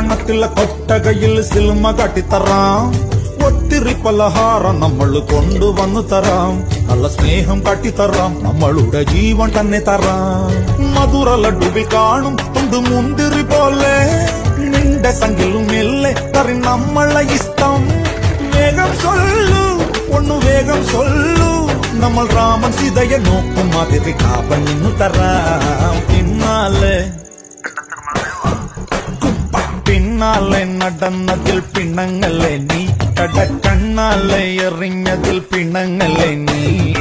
പട്ടണത്തിലെ കൊട്ടകയിൽ സിനിമ കാട്ടിത്തറാം. ഒത്തിരി പലഹാരം നമ്മൾ കൊണ്ടുവന്നു തരാം. നല്ല സ്നേഹം കാട്ടിത്തറാം. നമ്മളുടെ ജീവൻ തന്നെ തരാം. മധുര ലഡുവിൽ കാണും തുണ്ട് മുന്തിരി പോലെ നിന്റെ സംഖിലും മെല്ലെ തറി നമ്മളെ ഇഷ്ടം. വേഗം സൊല്ലു ഒന്നു വേഗം സൊല്ലു. നമ്മൾ രാമൻ സീതയെ നോക്കും മാതിരി കാപ്പൻ നിന്നു തരാം. പിന്നാലെ നടന്നതിൽ പിണങ്ങല്ലേ നീ. കടക്കണ്ണാലെ എറിഞ്ഞതിൽ പിണങ്ങല്ലേ നീ.